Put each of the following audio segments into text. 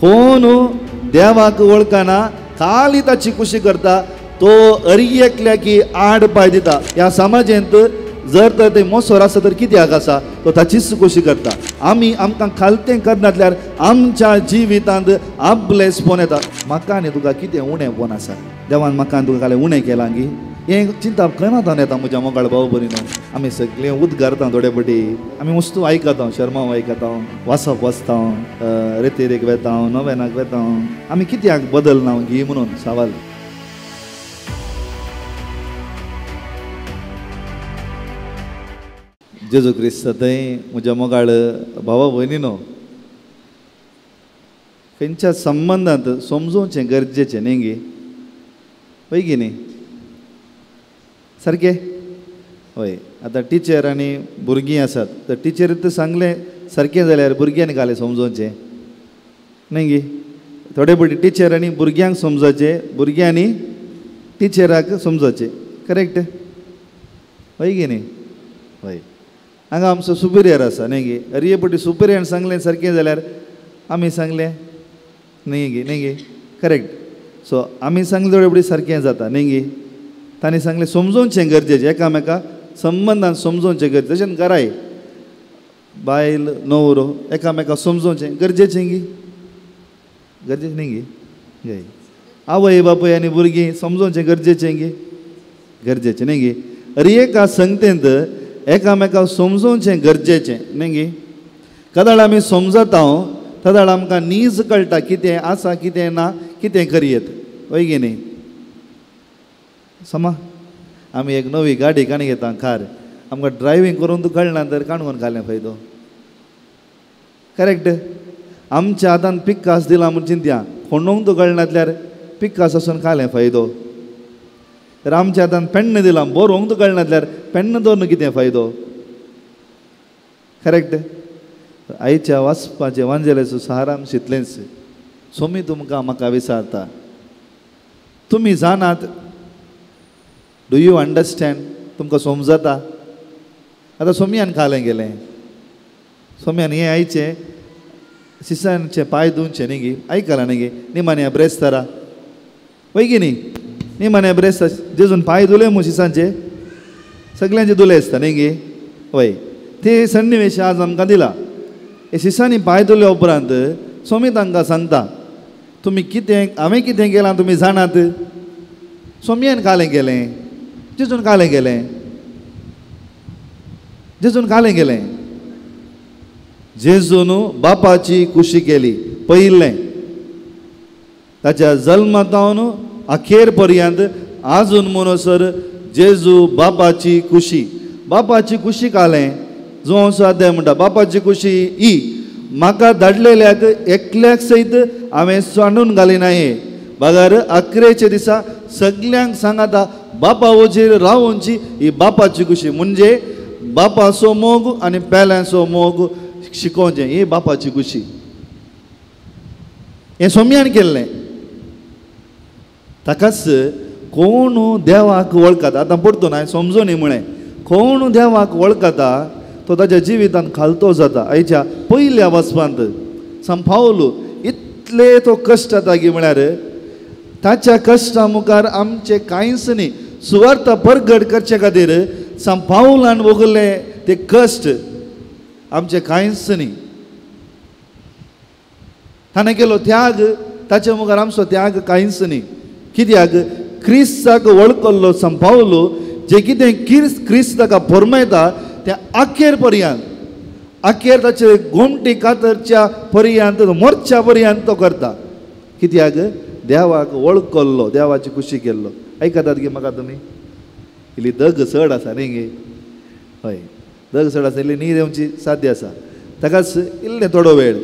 कोण देवाक वळखना खाली ताची कुशी करता तो अरियेकल्या की आड पाय दिता. ह्या समाजांत जर तर ते मोसोर आसा तर कित्याक आसा तो ताचीच कुशी करता. आमी आमकां खालतें करनातल्यार आमच्या जिवितांत आपलेसपण येता. म्हाका आनी तुका कितें उणेंपण आसा? देवान म्हाका आनी तुका कांय उणें केलां गी? हें चिंता करनातावन येता म्हज्या मोगाळ भाव भयणीनो. आमी सगळें उद्गारता थोडे पटी. आमी वस्तू आयकता, शर्माव आयकता, वाचप वाचता, रेतेरेक वेता, नव्यानाक वेता. आमी कित्याक बदलना गी म्हणून सवाल. जेजू क्रिस्त थंय म्हज्या मोगाळ भावा भयणीनो, खंयच्या संबंदांत समजोवचें गरजेचें न्ही गे? पळय गी न्ही सारकें? हय. आतां टिचर आनी भुरगीं आसात तर टिचरीन सांगलें सारकें जाल्यार भुरग्यांनी घालें समजोवचें न्ही गे? थोडे पटी टिचर आनी भुरग्यांक समजोवचें, भुरग्यांनी टिचराक समजोवचें. करेक्ट? हय गे न्ही? हय. हांगा आमचो सुपिरियर आसा न्ही गे? अरे पटी सुपिरियरान सांगलें सारकें जाल्यार आमी सांगलें न्ही गे? न्ही गे? करेक्ट. सो आमी सांगलें थोडे पटी सारकें जाता न्ही गे? तांणी सांगलें समजोवचें गरजेचें, एकामेका संबंदान समजोवचें गरजेचें. जशें घराय बायल न्हवरो एकामेका समजोवचें गरजेचें गी? गरजेचें न्ही गे? हय. आवय बापूय आनी भुरगीं समजोवचें गरजेचें गे? गरजेचें न्ही गे? अरे एका संगतेंत एकामेकाक समजोवचें गरजेचें न्ही गे? कदाळ आमी समजता तदाळ आमकां नीज कळटा कितें आसा कितें ना, कितें करयेत. वय गे न्ही? समा आमी एक नवी गाडी काणी घेता कार, आमकां ड्रायवींग करून तूं कळना तर काणून घालें फायदो. करेक्ट? आमच्या हातान पिक्कास दिला म्हूण चिंतया, खोणूंक तूं कळनातल्यार पिक्कास आसून खालें फायदो. तर आमच्या हातान पेन्न दिला, बरोवंक तूं कळनातल्यार पेन्न दवरून कितें फायदो? करेक्ट? आयच्या वाचपाचें वांजेलेचो सारांश इतलेंच. सोमी तुमकां म्हाका विचारता, तुमी जाणात? Do you understand? तुमकां समजता? आतां सोमयान खालें गेलें, सोमयान हें आयचें शिसांचे पांय धुवचे न्ही गे? आयकलां न्ही गे? निमाण्या ब्रेस्तारा वय गे न्ही? निमाण्या ब्रेस्त जेजून पांय धुले मू शिसांचे, सगळ्यांचे धुले आसता न्ही गे? वय. ते सन्निवेश आज आमकां दिला. हे शिसांनी पांय धुले उपरांत सोमी तांकां सांगता, तुमी कितें हांवें कितें केलां तुमी जाणात? सोमयान कालें गेलें, जेजून कालें गेलें, जेजून कालें गेलें. जेजून बापाची कुशी केली. पयलें ताच्या जल्मातावन अखेर पर्यंत आजून म्हणसर जेजू बापाची कुशी. बापाची कुशी कालें जो साध्य म्हणटा बापाची कुशी ही म्हाका धाडलेल्याक एकल्याक सयत हांवें सांडून घालिनाये. बागार अकरेचे दिसा सगळ्यांक सांगाता बापावचेर रावोवची ही बापाची कुशी. म्हणजे बापाचो मोग आनी पेल्याचो मोग शिकोवचें ही बापाची कुशी. हें सोमयान केल्लें. ताकाच कोण देवाक वळखता, आतां पडतो ना समजून म्हळें, कोण देवाक वळखता तो ताच्या जिवितांत खालतो जाता. आयच्या पयल्या वचपांत सांपावलो इतले तो कश्ट जाता गी म्हळ्यार ताच्या कश्टा मुखार आमचे कांयच न्ही. सुवार्थ परगट करचे खातीर सांपावलान वगले ते कश्ट आमचे कांयच न्ही. ताणें केलो त्याग, ताच्या मुखार आमचो त्याग कांयच न्ही. कित्याक क्रिस्ताक वळखलो सांपावलो जे कितें क्रिस्त ताका फरमायता त्या अखेर पर्यंत, अखेर ताचे गोमटी कातरच्या पर्यंत मोरच्या पर्यंत तो करता. कित्याक देवाक वळखलो, देवाची कुशी केल्लो. आयकतात गे म्हाका तुमी? इल्ली दग चड आसा न्ही गे? हय, दग चड आसा, इल्ली न्हीद येवची साध्य आसा. ताकाच इल्लें थोडो वेळ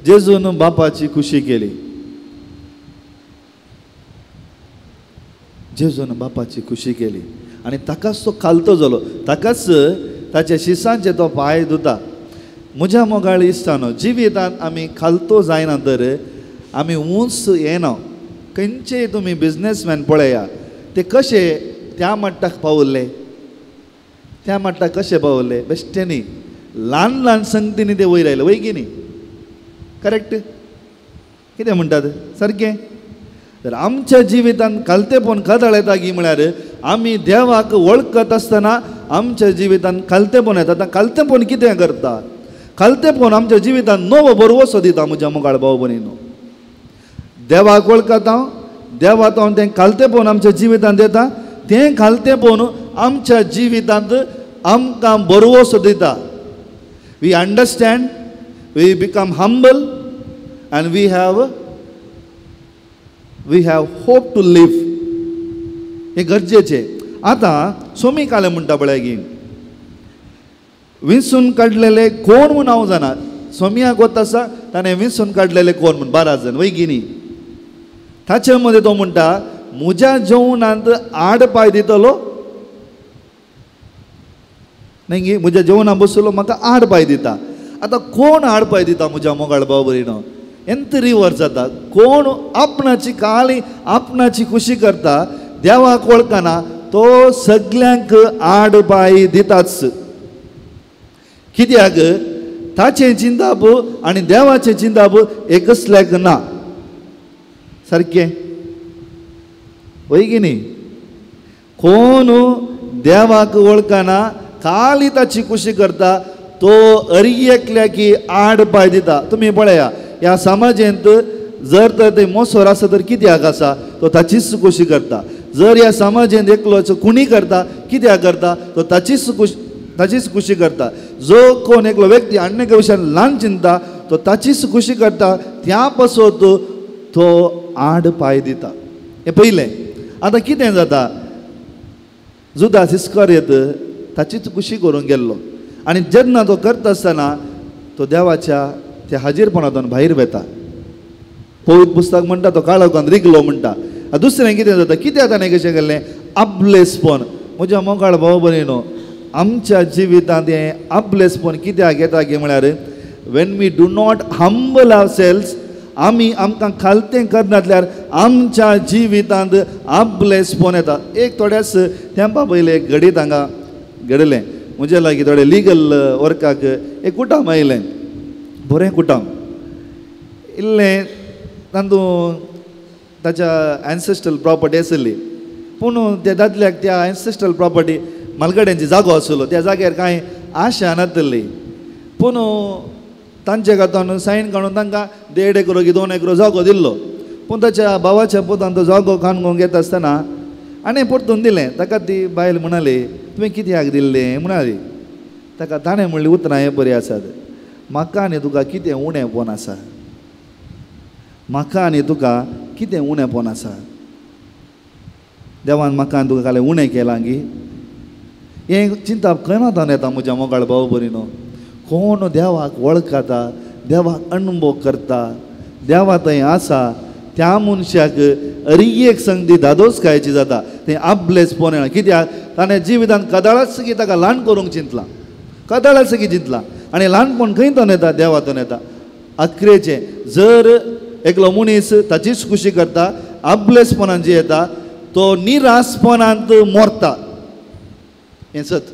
जेजून बापाची कुशी केली. जेजून बापाची कुशी केली आनी ताकाच तो खालतो जालो. ताकाच ताच्या शिसांचे तो पांय धुता. म्हज्या मोगाळ इश्टानो, जिवितांत आमी खालतो जायना तर आमी उंच येना. खंयचेय तुमी बिझनेसमॅन पळया, ते कशे त्या मट्टाक पावल्ले, त्या मट्टाक कशे पावल्ले? बेश्टे न्ही, ल्हान ल्हान संगतींनी ते वयर आयले. वय की न्ही? करेक्ट? कितें म्हणटात सारकें. तर आमच्या जिवितांत कालतेपण कदळ येता की म्हळ्यार आमी देवाक वळखत आसतना आमच्या जिवितांत कालतेपण येता. आतां कालतेपण कितें करता? कालतेपण आमच्या जिवितांत नवो बरवसो दिता. म्हज्या मोगाळ भाव भयणीनो, देवाक वळखता हांव, देवाक हांव तें कालतेपण आमच्या जिवितांत येता. तें कालतेपण आमच्या जिवितांत आमकां बरवसो दिता. We understand, we become humble and we have hope to live. हे गरजेचे. आता सोमी काले म्हणटा पळय विंसून काडलेले कोण म्हूण हांव जाणा. सोमयाक वता आसा ताणें विंसून काडलेले कोण म्हूण 12 जण वैगिनी. ताचे मदें तो म्हणटा म्हज्या जेवणांत आड पाय दितलो न्ही, म्हज्या जेवणां बसलो म्हाका आड पाय दिता. आतां कोण आड पाय दिता म्हज्या मोगाळ भाव भयणीनो? ಎಂತ ರಿವರ್ಸ್ जाता. कोण आपणाची काळी आपणाची खुशी करता देवाक वळखना तो सगळ्यांक आड पाय दिताच. कित्याक ताचें चिंताप आनी देवाचें चिंताप एकसल्याक ना. सारकें वय की न्ही? कोण देवाक वळखना खाली ताची खुशी करता तो अरियेकल्या की आड पाय दिता. तुमी पळया ह्या समाजांत जर तर ते मोसोर आसा तर कित्याक आसा? तो ताचीच खुशी करता. जर ह्या समाजांत एकलोच कुणी करता कित्याक करता? तो ताचीच खुशी करता. जो कोण एकलो व्यक्ती अन्य विशयान ल्हान चिंता तो ताचीच खुशी करता. त्या पासत तो आड पाय दिता. हे पयलें. आतां कितें जाता? जुदास इस्करियोत ताचीच खुशी करूंक गेल्लो आनी जेन्ना तो करता आसतना तो देवाच्या त्या हाजीरपणांतून भायर वेता. पवित्र पुस्तक म्हणटा तो काळोखांत रिगलो म्हणटा. दुसरें कितें जाता? कित्याक ताणें कशें केल्लें? आपलेसपण. म्हज्या मोगाळ भाव भयणीनो, आमच्या जिवितांत हें आपलेसपण कित्याक येता की म्हळ्यार when we do not humble ourselves, आमी आमकां खालतें करनातल्यार आमच्या जिवितांत आपलेसपण येता. एक थोड्याच तेंपा पयलें एक घडीत हांगा घडलें. म्हजे लागीं थोडे लिगल वर्काक एक कुटाम आयलें. बरें कुटाम इल्लें तातूंत ताच्या एन्सेस्ट्रल प्रॉपर्टी आसली. पूण त्या दादल्याक त्या एन्सेस्ट्रल प्रॉपर्टी मालगड्यांची जागो आसलो. त्या जाग्यार कांय आशा नासली. पूण तांचे खात्यान सायन काडून तांकां 1.5 एकर की 2 एकर जागो दिल्लो. पूण ताच्या भावाच्या पुतान तो जागो काणूंक येता आसतना आनी परतून दिलें. ताका ती बायल म्हणाली तुवें कित्याक दिल्लें म्हणाली. ताका ताणें म्हणली उतरां हें बरीं आसात. म्हाका आनी तुका कितें उणेंपण आसा? म्हाका आनी तुका कितें उणेंपण आसा? देवान म्हाका आनी तुका कालें उणें केलां गी. हें चिंताप खंय येता म्हज्या मोगाळ भाव भयणीनो. कोण देवाक वळखता, देवाक अनुभव करता, देवा थंय आसा त्या मनशाक अरियेक संगती धादोसकायची जाता. तें आपलेसपण येना. कित्याक ताणें जिवितांत कदाळाच की ताका ल्हान करूंक चिंतलां, कदाळाच की चिंतलां. आनी ल्हानपण खंयतून येता? देवातून येता. अखरेचें जर एकलो मनीस ताचीच खुशी करता आपलेसपणान जी येता तो निरासपणांत मरता. हें सत.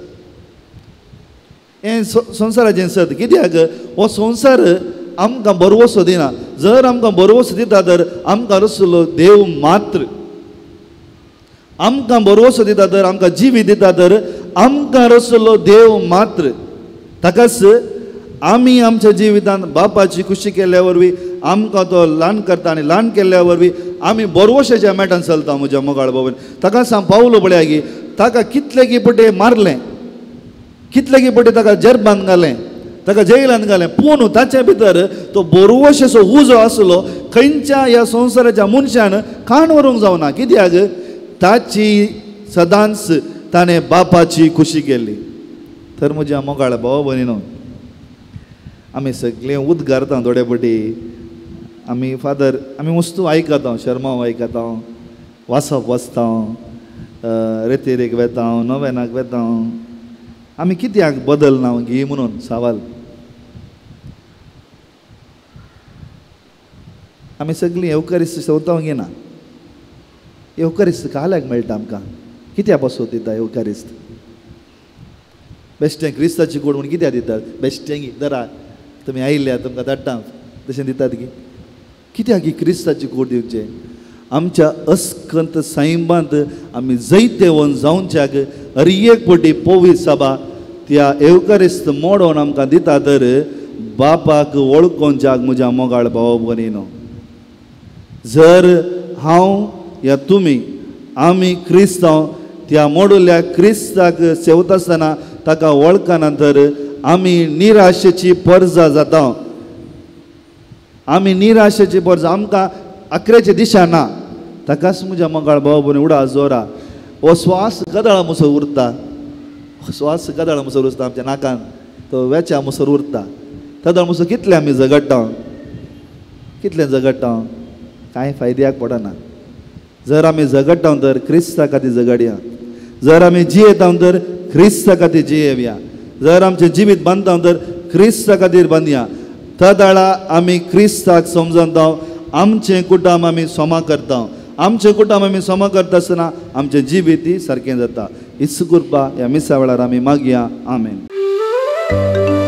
हें संवसाराचें सत. कित्याक हो संवसार आमकां बरवसो दिना. जर आमकां बरवसो दिता तर आमकां रचलो देव मात्र. आमकां बरवसो दिता तर आमकां जिवी दिता तर आमकां रचलो देव मात्र. ताकाच आमी आमच्या जिवितांत बापाची खुशी केल्ल्या वरवीं आमकां तो ल्हान करता आनी ल्हान केल्ल्या वरवीं आमी बरवशेच्या मेटान चलता. म्हज्या मोगाळ भावन ताका सांग पावलो पळया की ताका कितले की पटे मारलें, कितले की पटे ताका जरबान घालें, ताका जेलान घालें. पूण ताचे भितर तो बरवशेचो उजो आसलो खंयच्या ह्या संवसाराच्या मनशान काण व्हरूंक जावना. कित्याक ताची सदांच ताणें बापाची खुशी केली. तर म्हज्या मोगाळ भाव भयणीनो, आमी सगळें उद्गारता थोडे पटी. आमी फादर आमी वस्तू आयकता, शर्मा आयकता, वाचप वाचता, रेतेरेक वेता, नोवेनाक वेता. आमी कित्याक बदलना घे म्हणून सवाल. आमी सगळीं एवकारिस्त सवतांक घेना. एवकारिस्त काल्याक मेळटा आमकां? कित्याक बसोत दिता एवकारिस्त? बेश्टें क्रिस्ताची कोड म्हूण कित्याक दितात? बेश्टें गी धरा तुमी आयिल्ल्या तुमकां धाडटा तशें दितात की. कित्याक ही क्रिस्ताची कूड दिवचे आमच्या अस्खंत साईबांत आमी जैते वन जावच्याक एक पटी पोवी सभा त्या एवकारिस्त मोडोन आमकां दिता तर बापाक वळखोवच्याक म्हज्या मोगाळ भाव भयणीनो जर हांव या तुमी आमी क्रिस्तांव त्या मोडुल्या क्रिस्ताक सेवता आसतना ताका वळखना तर आमी निराशेची पर्जा जाता आमी निराशेची पर्जा आमकां अकरेची दिशा ना ताकाच म्हज्या मोगाळ भाव भयणी उडा जोरा हो श्वास गदळा मुसर उरता श्वास गदळा मुसर उरता आमच्या नाकान तो वेच्या मुसर उरता तदळ मुसर कितले आमी झगडटा कितले झगडटा कांय फायद्याक पडना जर आमी झगडटा तर क्रिस्ता खातीर झगडया जर आमी जियेता तर क्रिस्ता खातीर जियेवया जर आमचें जिवीत बांदता तर क्रिस्ता खातीर बांदया तदळा आमी क्रिस्ताक समजता आमचें कुटुंब आमी सोमा करता आमचें कुटुंब आमी सोमा करता आसतना आमचें जिवीत सारकें जाता हिस्स कृपा ह्या मिसा वेळार आमी मागया आमेन.